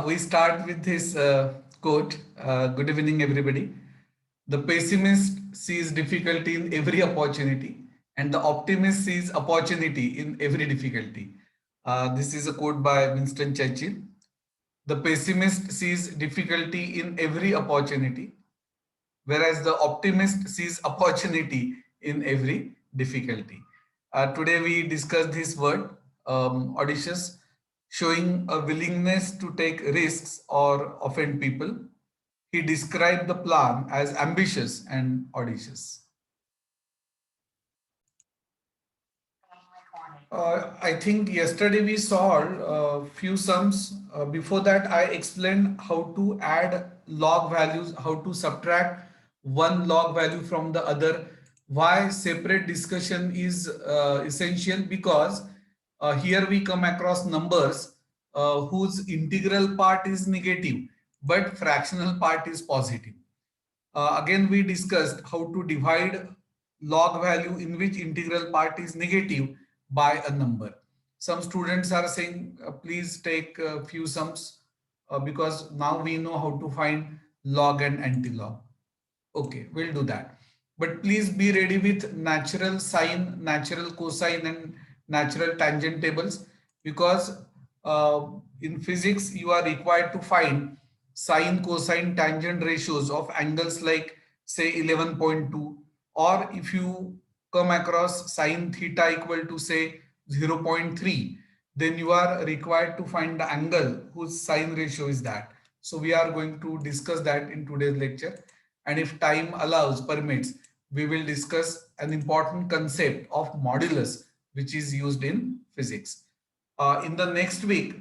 We start with this quote. Good evening, everybody. The pessimist sees difficulty in every opportunity, and the optimist sees opportunity in every difficulty. This is a quote by Winston Churchill. The pessimist sees difficulty in every opportunity, whereas the optimist sees opportunity in every difficulty. Today we discuss this word, audacious, showing a willingness to take risks or offend people. He described the plan as ambitious and audacious. I think yesterday we solved a few sums. Before that, I explained how to add log values, how to subtract one log value from the other. Why separate discussion is essential, because here we come across numbers whose integral part is negative, but fractional part is positive. Again, we discussed how to divide log value in which integral part is negative by a number. Some students are saying, please take a few sums because now we know how to find log and anti-log. Okay, we'll do that. But please be ready with natural sine, natural cosine, and natural tangent tables, because in physics you are required to find sine, cosine, tangent ratios of angles like say 11.2, or if you come across sine theta equal to say 0.3, then you are required to find the angle whose sine ratio is that. So we are going to discuss that in today's lecture, and if time allows, permits, we will discuss an important concept of modulus, which is used in physics. In the next week,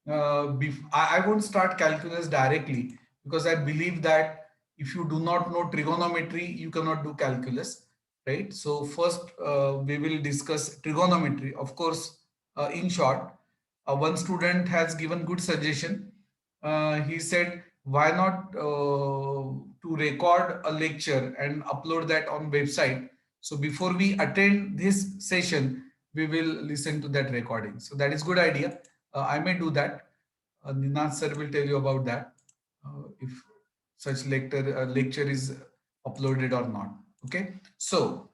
I won't start calculus directly, because I believe that if you do not know trigonometry, you cannot do calculus, right? So first we will discuss trigonometry. Of course, in short, one student has given good suggestion. He said, why not to record a lecture and upload that on website? So before we attend this session, we will listen to that recording. So that is good idea. I may do that. Ninad sir will tell you about that, if such lecture is uploaded or not. Okay. So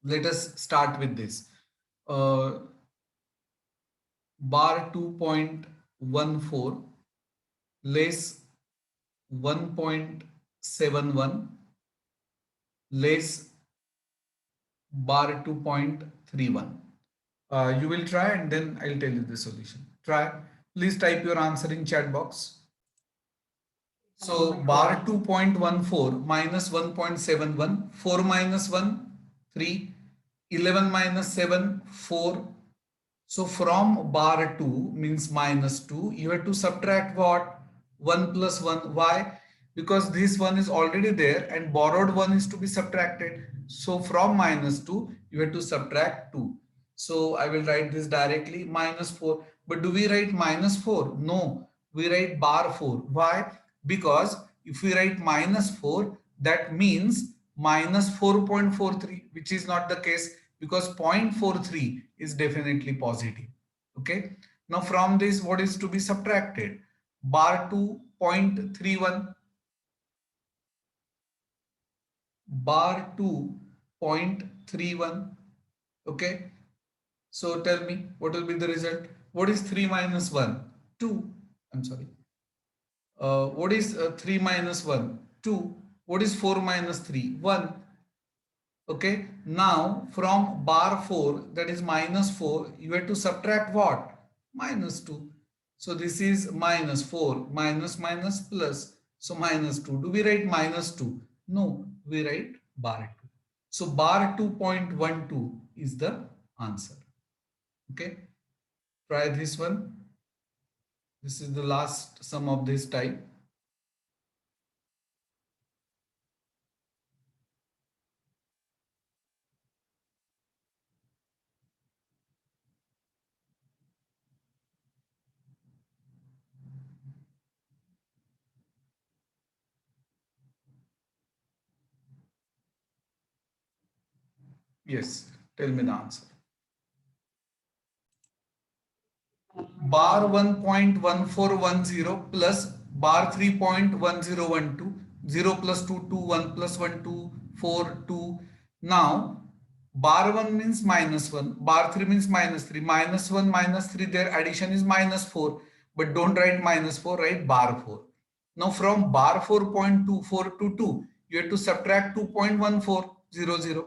let us start with this. Bar 2.14 less 1.71 less bar 2.31. You will try and then I'll tell you the solution. Try. Please type your answer in chat box. So bar 2.14 minus 1.71, 4 minus 1, 3, 11 minus 7, 4. So from bar 2 means minus 2, you have to subtract what? 1 plus 1. Why? Because this one is already there and borrowed one is to be subtracted. So from minus 2, you have to subtract 2. So I will write this directly, minus 4. But do we write minus 4? No, we write bar 4. Why? Because if we write minus 4, that means minus 4.43, which is not the case, because 0.43 is definitely positive. Okay. Now from this, what is to be subtracted? Bar 2.31. Bar 2.31. Okay. So tell me, what will be the result? What is 3 minus 1? 2. I'm sorry. What is 3 minus 1? 2. What is 4 minus 3? 1. Okay. Now from bar 4, that is minus 4, you have to subtract what? Minus 2. So this is minus 4, minus minus plus. So minus 2. Do we write minus 2? No, we write bar 2. So bar 2.12 is the answer. Okay. Try this one. This is the last sum of this type. Yes, tell me the answer. bar 1.1410 plus bar 3.1012, 0 plus 2, 2, 1 plus 1, 2, 4, 2. Now, bar 1 means minus 1, bar 3 means minus 3, minus 1, minus 3, their addition is minus 4. But don't write minus 4, write bar 4. Now, from bar 4.24 to 2, you have to subtract 2.1400,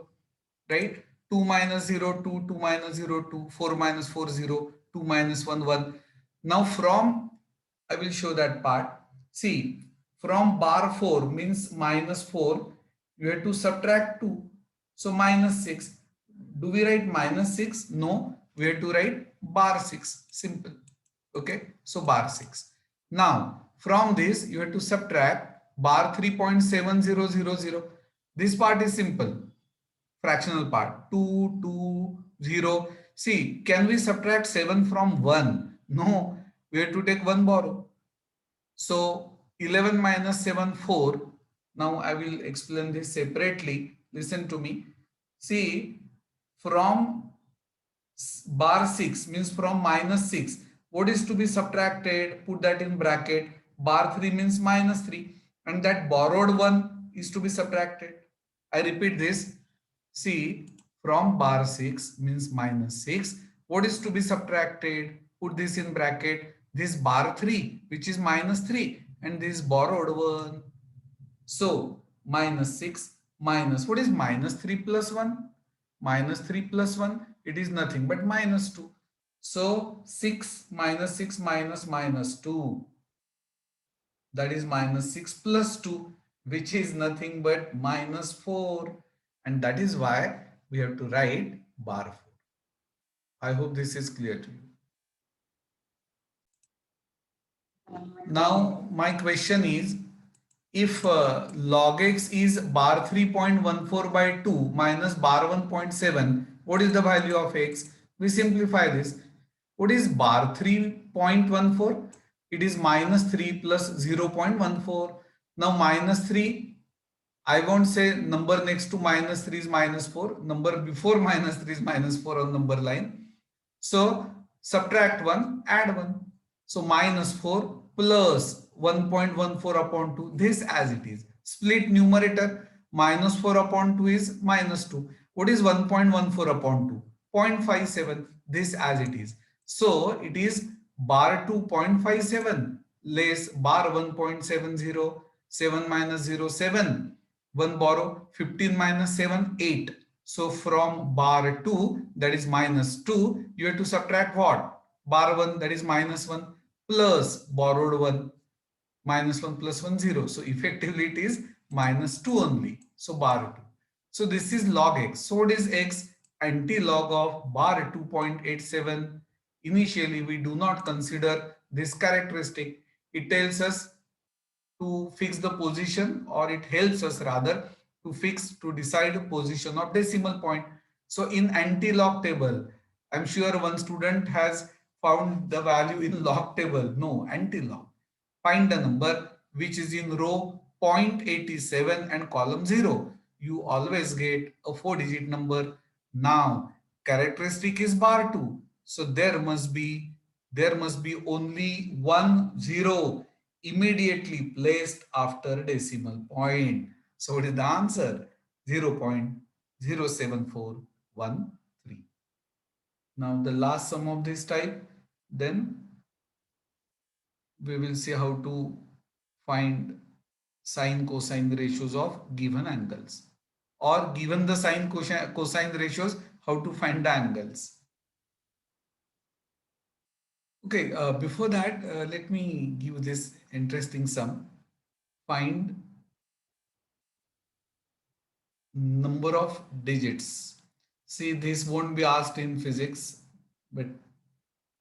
right? 2 minus 0, 2, 2 minus 0, 2, 4 minus 4, 0, 2 minus 1, 1. Now from, I will show that part. See, from bar 4 means minus 4, you have to subtract 2. So minus 6. Do we write minus 6? No, we have to write bar 6. Simple. Okay, so bar 6. Now, from this, you have to subtract bar 3.7000. This part is simple, fractional part, 2, 2, 0. See, can we subtract 7 from 1? No, we have to take 1 borrow. So 11 minus 7, 4. Now I will explain this separately. Listen to me. See, from bar 6 means from minus 6. What is to be subtracted? Put that in bracket. Bar 3 means minus 3. And that borrowed 1 is to be subtracted. I repeat this. See, from bar 6 means minus 6. What is to be subtracted? Put this in bracket. This bar 3, which is minus 3. And this borrowed 1. So, minus 6 minus, what is minus 3 plus 1? Minus 3 plus 1, it is nothing but minus 2. So, 6 minus 6 minus minus 2. That is minus 6 plus 2, which is nothing but minus 4. And that is why we have to write bar 4. I hope this is clear to you. Now, my question is, if log x is bar 3.14 by 2 minus bar 1.7, what is the value of x? We simplify this. What is bar 3.14? It is minus 3 plus 0.14. Now minus 3, I won't say number next to minus 3 is minus 4. Number before minus 3 is minus 4 on number line. So subtract 1, add 1. So minus 4 plus 1.14 upon 2. This as it is. Split numerator. Minus 4 upon 2 is minus 2. What is 1.14 upon 2? 0.57. This as it is. So it is bar 2.57 less bar 1.70. 7 minus 0, 7. 1 borrow. 15 minus 7, 8. So from bar 2, that is minus 2, you have to subtract what? Bar 1, that is minus 1, plus borrowed 1, minus 1 plus 1, 0. So effectively it is minus 2 only. So bar 2. So this is log x. So what is x? Anti-log of bar 2.87. Initially, we do not consider this characteristic. It tells us to fix the position, or it helps us rather to decide the position of decimal point. So in anti-log table, I'm sure one student has found the value in log table. No, anti-log. Find the number which is in row 0.87 and column 0. You always get a 4-digit number. Now, characteristic is bar 2. So there must be only 1 0 immediately placed after decimal point. So what is the answer? 0.07413. Now the last sum of this type, then we will see how to find sine cosine ratios of given angles, or given the sine cosine ratios, how to find the angles. Okay, before that, let me give this interesting sum. Find number of digits. See, this won't be asked in physics, but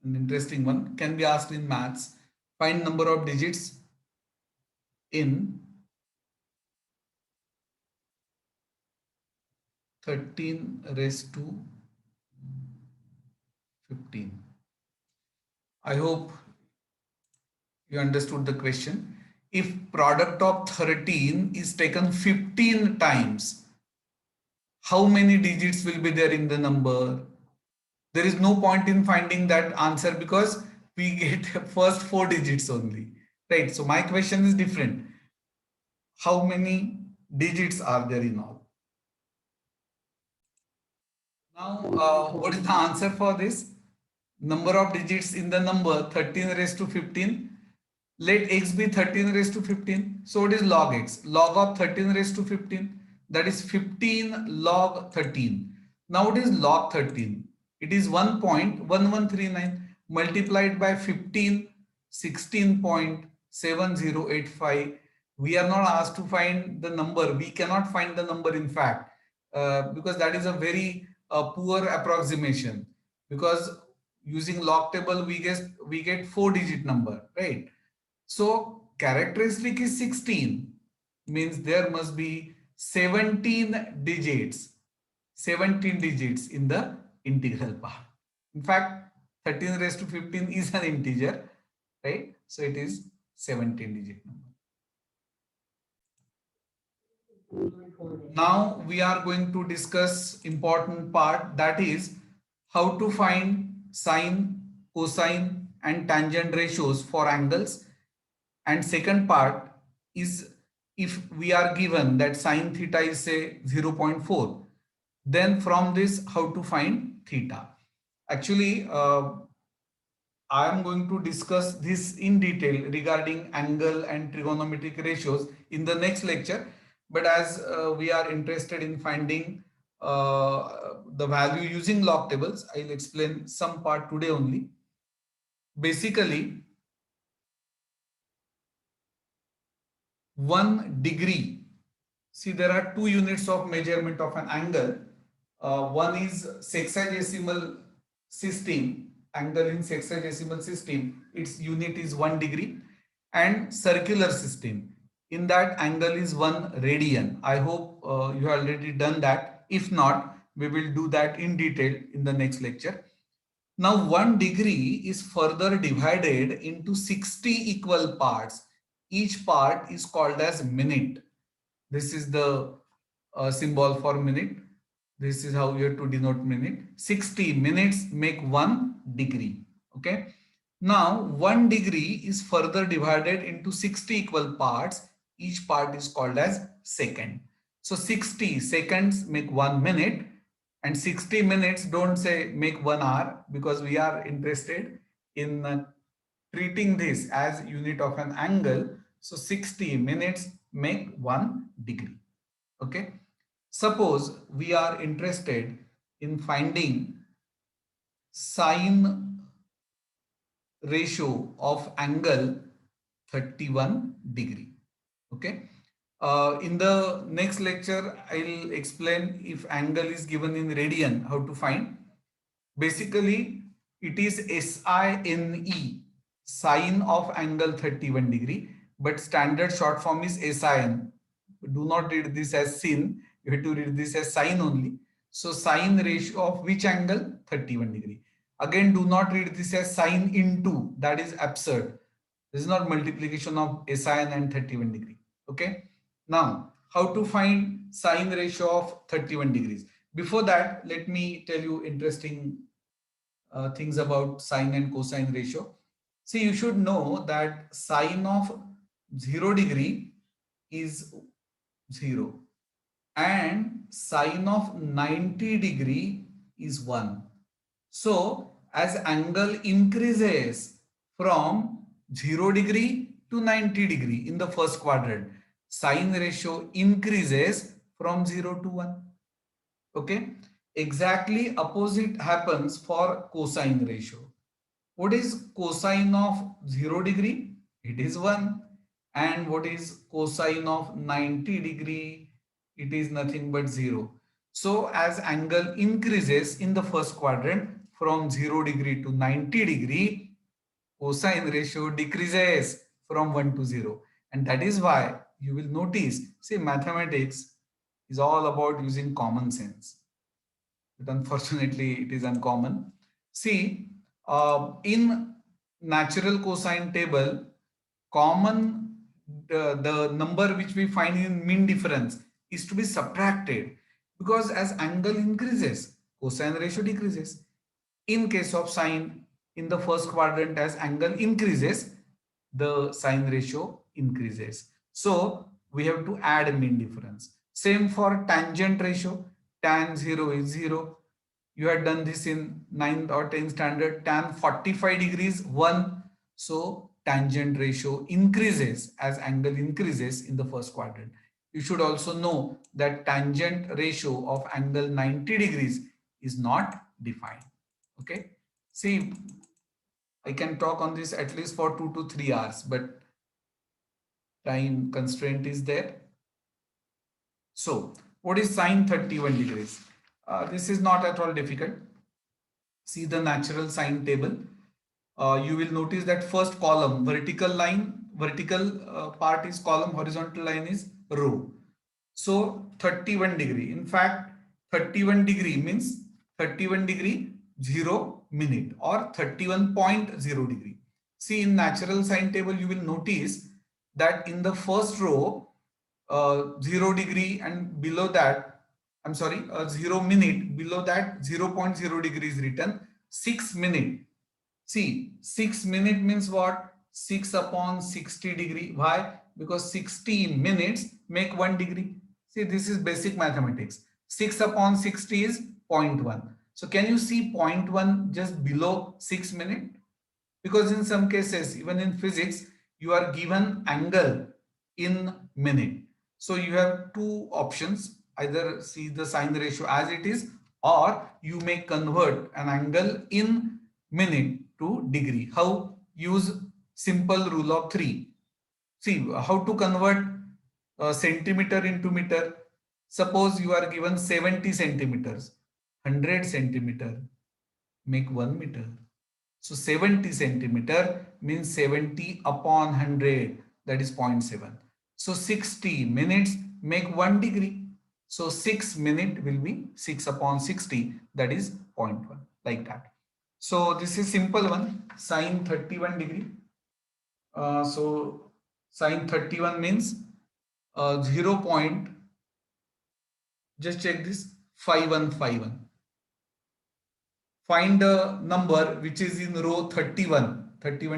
an interesting one can be asked in maths. Find number of digits in 13 raised to 15. I hope you understood the question. If product of 13 is taken 15 times, how many digits will be there in the number? There is no point in finding that answer, because we get first four digits only, right? So my question is different. How many digits are there in all? Now, what is the answer for this? Number of digits in the number 13 raised to 15. Let x be 13 raised to 15. So it is log x. Log of 13 raised to 15. That is 15 log 13. Now it is log 13. It is 1.1139 multiplied by 15, 16.7085. We are not asked to find the number. We cannot find the number in fact, because that is a very poor approximation. Because using log table we get four digit number, right? So characteristic is 16, means there must be 17 digits in the integral part. In fact, 13 raised to 15 is an integer, right? So it is 17 digit number. Now we are going to discuss important part, that is how to find sine, cosine and tangent ratios for angles. And second part is, if we are given that sine theta is say 0.4, then from this how to find theta. Actually, I am going to discuss this in detail regarding angle and trigonometric ratios in the next lecture. But as we are interested in finding the value using log tables, I'll explain some part today only. Basically, 1 degree. See, there are two units of measurement of an angle. One is sexagesimal system, angle in sexagesimal system, its unit is 1 degree, and circular system, in that angle is 1 radian. I hope you have already done that. If not, we will do that in detail in the next lecture. Now 1 degree is further divided into 60 equal parts. Each part is called as minute. This is the symbol for minute. This is how we have to denote minute. 60 minutes make 1 degree. Okay. Now 1 degree is further divided into 60 equal parts. Each part is called as second. So 60 seconds make 1 minute, and 60 minutes don't say make 1 hour, because we are interested in treating this as unit of an angle. So 60 minutes make 1 degree. Okay. Suppose we are interested in finding sine ratio of angle 31 degree. Okay. In the next lecture, I'll explain if angle is given in radian, how to find. Basically, it is SINE, sine of angle 31 degree, but standard short form is SIN. Do not read this as sin, you have to read this as sine only. So sine ratio of which angle? 31 degree. Again, do not read this as sine into, that is absurd. This is not multiplication of SIN and 31 degree. Okay. Now, how to find sine ratio of 31 degrees? Before that, let me tell you interesting things about sine and cosine ratio. See, you should know that sine of 0 degree is 0 and sine of 90 degree is 1. So as angle increases from 0 degree to 90 degree in the first quadrant, sine ratio increases from 0 to 1. Okay. Exactly opposite happens for cosine ratio. What is cosine of 0 degree? It is 1. And what is cosine of 90 degree? It is nothing but 0. So as angle increases in the first quadrant from 0 degree to 90 degree, cosine ratio decreases from 1 to 0. And that is why you will notice, say, mathematics is all about using common sense. But unfortunately, it is uncommon. See, in natural cosine table, common the number which we find in mean difference is to be subtracted, because as angle increases, cosine ratio decreases. In case of sine, in the first quadrant as angle increases, the sine ratio increases. So we have to add mean difference. Same for tangent ratio. Tan 0 is 0. You had done this in 9th or 10th standard. Tan 45 degrees 1. So tangent ratio increases as angle increases in the first quadrant. You should also know that tangent ratio of angle 90 degrees is not defined. Okay. See, I can talk on this at least for 2 to 3 hours, but time constraint is there. So, what is sine 31 degrees? This is not at all difficult. See the natural sine table. You will notice that first column, vertical part is column, horizontal line is row. So 31 degree. In fact, 31 degree means 31 degree 0 minute or 31.0 degree. See in natural sine table, you will notice that in the first row, 0 degree and below that, I'm sorry, 0 minute, below that 0.0 degree is written, 6 minute. See, 6 minute means what? 6 upon 60 degree. Why? Because 60 minutes make 1 degree. See, this is basic mathematics. 6 upon 60 is 0.1. So can you see 0.1 just below 6 minute? Because in some cases, even in physics, you are given angle in minute. So you have two options, either see the sine ratio as it is, or you may convert an angle in minute to degree. How? Use simple rule of 3. See how to convert centimeter into meter. Suppose you are given 70 centimeters, 100 centimeter, make 1 meter. So 70 centimeter means 70 upon 100, that is 0.7. So 60 minutes make 1 degree. So 6 minute will be 6 upon 60, that is 0.1, like that. So this is simple one, sine 31 degree. So sine 31 means 0 point, just check this, 5151. Find a number which is in row 31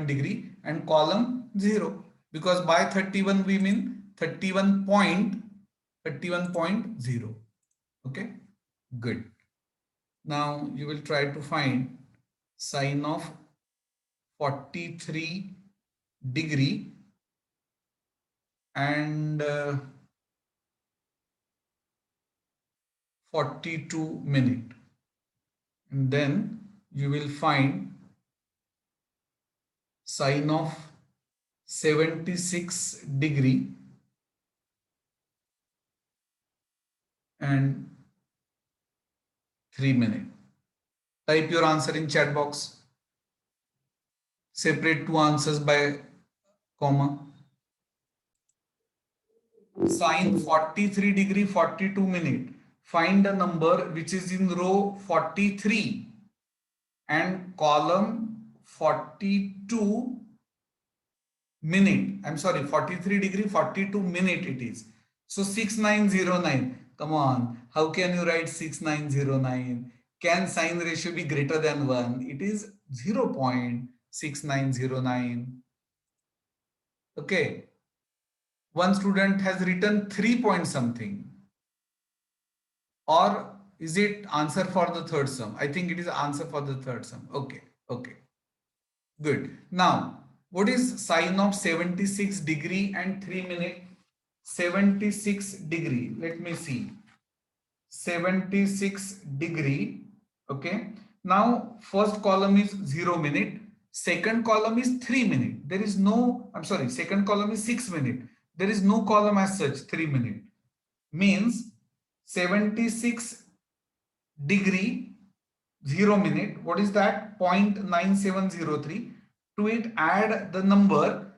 degree and column 0, because by 31 we mean 31.0. Okay, good. Now you will try to find sine of 43 degree and 42 minute, and then you will find sine of 76 degree and 3 minute. Type your answer in chat box. Separate two answers by comma. Sine 43 degree 42 minute. Find a number which is in row 43 and column 42 minute. I'm sorry, 43 degree 42 minute it is. So 6909. Come on, how can you write 6909? Can sine ratio be greater than 1? It is 0.6909. Okay. One student has written 3 point something. Or is it answer for the third sum? I think it is answer for the third sum. Okay. Okay. Good. Now, what is sine of 76 degree and 3 minute? 76 degree. Let me see. 76 degree. Okay. Now, first column is 0 minute. Second column is 3 minute. There is no, I'm sorry, second column is 6 minute. There is no column as such, 3 minute. Means 76 degree 0 minute. What is that? 0.9703. To it add the number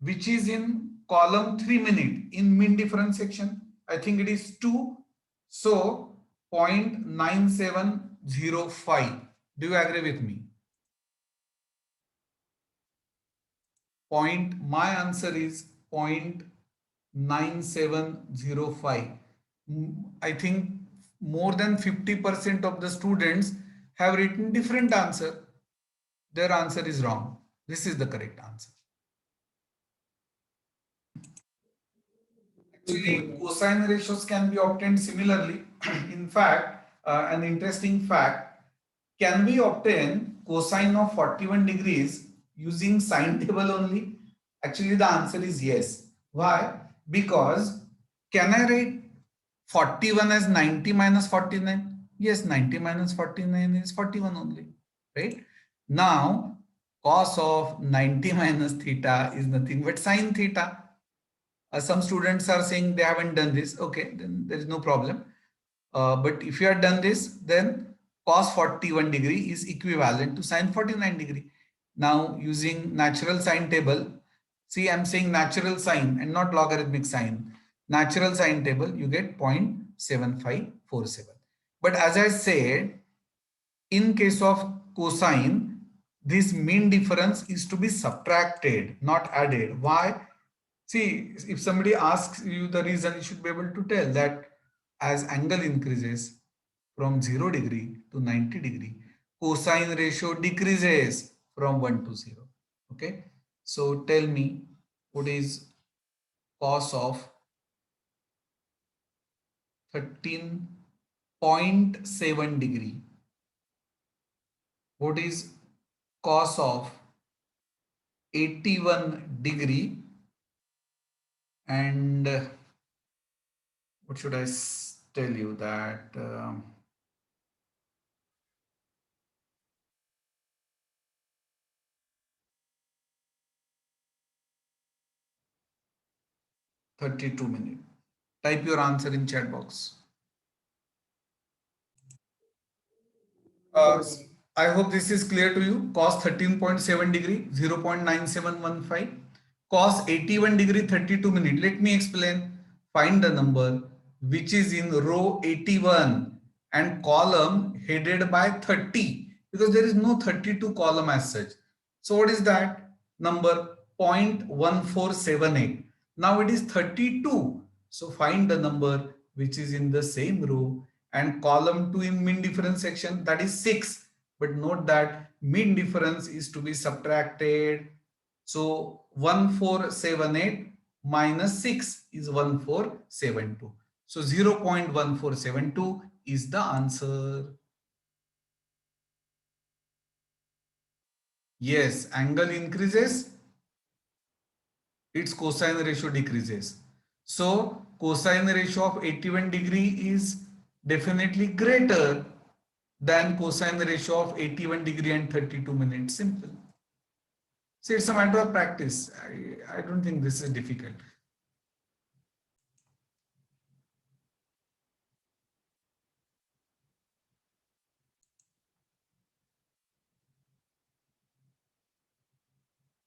which is in column 3 minute in mean difference section. I think it is 2. So 0.9705. Do you agree with me? My answer is 0.9705. I think more than 50% of the students have written different answer. Their answer is wrong. This is the correct answer. Actually, cosine ratios can be obtained similarly. In fact, an interesting fact, can we obtain cosine of 41 degrees using sine table only? Actually, the answer is yes. Why? Because can I write 41 as 90 minus 49? Yes, 90 minus 49 is 41 only, right? Now, cos of 90 minus theta is nothing but sine theta. Some students are saying they haven't done this. Okay, then there is no problem. But if you have done this, then cos 41 degree is equivalent to sine 49 degree. Now using natural sine table, see I'm saying natural sine and not logarithmic sine. Natural sine table, you get 0.7547. But as I said, in case of cosine, this mean difference is to be subtracted, not added. Why? See, if somebody asks you the reason, you should be able to tell that as angle increases from 0 degree to 90 degree, cosine ratio decreases from 1 to 0. Okay. So tell me what is cos of 13.7 degree? What is cos of 81 degree? And what should I tell you that 32 minutes. Type your answer in chat box. Uh, I hope this is clear to you. Cos 13.7 degree, 0.9715. Cos 81 degree, 32 minutes. Let me explain. Find the number which is in row 81 and column headed by 30, because there is no 32 column as such. So what is that number? 0.1478. Now it is 32. So find the number which is in the same row and column 2 in mean difference section, that is 6. But note that mean difference is to be subtracted. So 1478 minus 6 is 1472. So 0.1472 is the answer. Yes, angle increases, its cosine ratio decreases. So cosine ratio of 81 degree is definitely greater than cosine ratio of 81 degree and 32 minutes. Simple. See, it's a matter of practice. I don't think this is difficult.